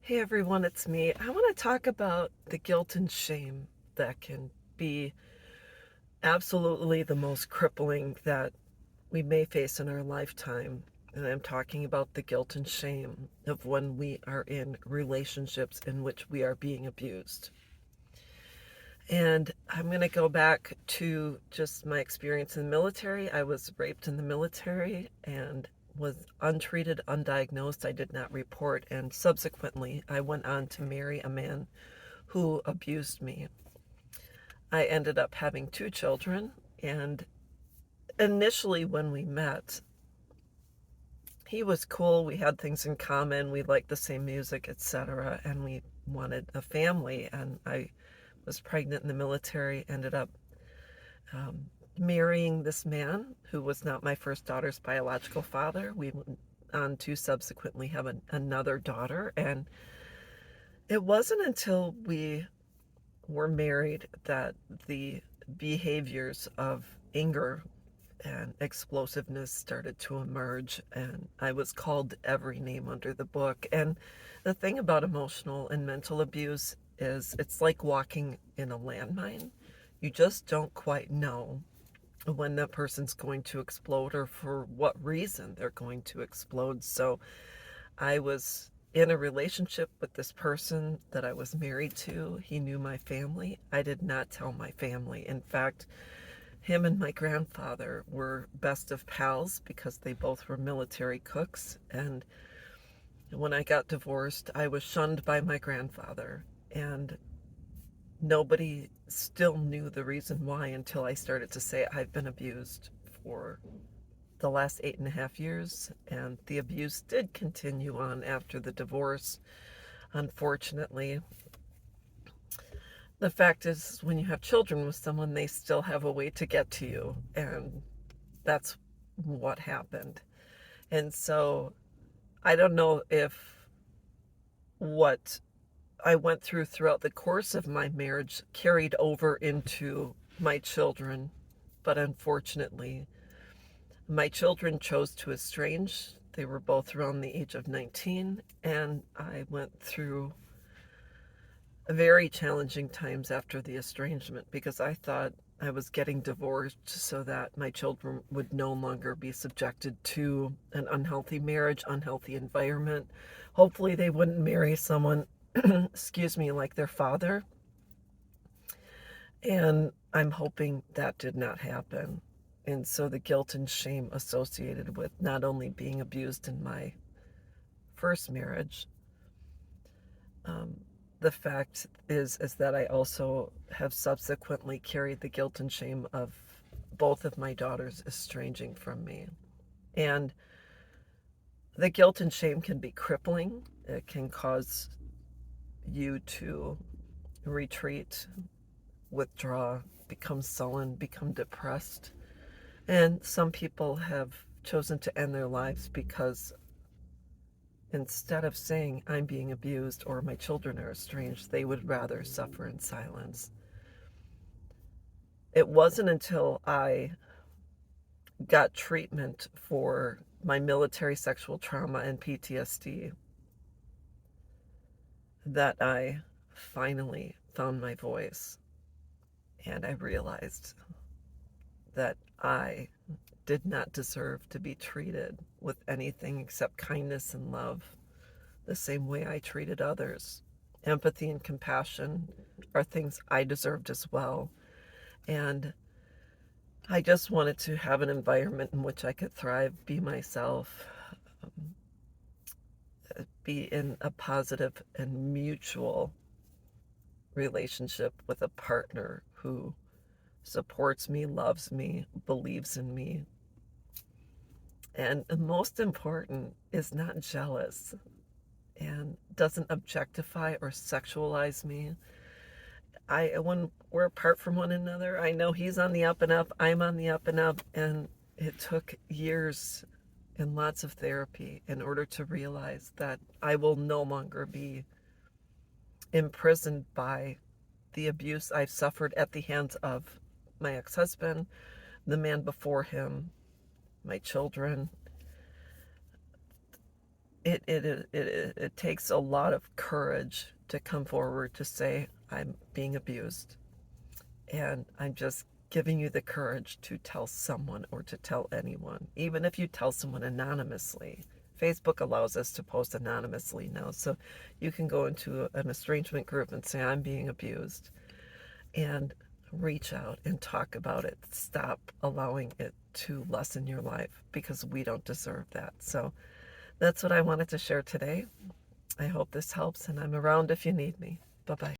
Hey everyone, it's me. I want to talk about the guilt and shame that can be absolutely the most crippling that we may face in our lifetime. And I'm talking about the guilt and shame of when we are in relationships in which we are being abused. And I'm going to go back to just my experience in the military. I was raped in the military and was untreated, undiagnosed. I did not report. And subsequently, I went on to marry a man who abused me. I ended up having two children, and initially, when we met, he was cool. We had things in common. We liked the same music, etc., and we wanted a family. And I was pregnant in the military, ended up um, marrying this man who was not my first daughter's biological father. We went on to subsequently have another daughter, and it wasn't until we were married that the behaviors of anger and explosiveness started to emerge, and I was called every name under the book. And the thing about emotional and mental abuse is it's like walking in a landmine. You just don't quite know when that person's going to explode or for what reason they're going to explode. So I was in a relationship with this person that I was married to. He knew my family. I did not tell my family. In fact, him and my grandfather were best of pals because they both were military cooks. And when I got divorced, I was shunned by my grandfather. And nobody still knew the reason why until I started to say I've been abused for the last 8.5 years. And the abuse did continue on after the divorce. Unfortunately, the fact is, when you have children with someone, they still have a way to get to you. And that's what happened. And so I don't know if what I went through throughout the course of my marriage carried over into my children, but unfortunately, my children chose to estrange. They were both around the age of 19, and I went through very challenging times after the estrangement because I thought I was getting divorced so that my children would no longer be subjected to an unhealthy marriage, unhealthy environment. Hopefully, they wouldn't marry someone, excuse me, like their father. And I'm hoping that did not happen. And so the guilt and shame associated with not only being abused in my first marriage, um, the fact is that I also have subsequently carried the guilt and shame of both of my daughters estranging from me. And the guilt and shame can be crippling. It can cause you to retreat, withdraw, become sullen, become depressed. And some people have chosen to end their lives because instead of saying, I'm being abused or my children are estranged, they would rather suffer in silence. It wasn't until I got treatment for my military sexual trauma and PTSD that I finally found my voice. And I realized that I did not deserve to be treated with anything except kindness and love, the same way I treated others. Empathy and compassion are things I deserved as well. And I just wanted to have an environment in which I could thrive, be myself, um, be in a positive and mutual relationship with a partner who supports me, loves me, believes in me, and most important, is not jealous and doesn't objectify or sexualize me. When we're apart from one another, I know he's on the up and up, I'm on the up and up, and it took years and lots of therapy in order to realize that I will no longer be imprisoned by the abuse I've suffered at the hands of my ex-husband, the man before him, my children, it takes a lot of courage to come forward to say, I'm being abused. And I'm just giving you the courage to tell someone or to tell anyone, even if you tell someone anonymously. Facebook allows us to post anonymously now, so you can go into an estrangement group and say, I'm being abused, and reach out and talk about it. Stop allowing it to lessen your life because we don't deserve that. So that's what I wanted to share today. I hope this helps, and I'm around if you need me. Bye bye.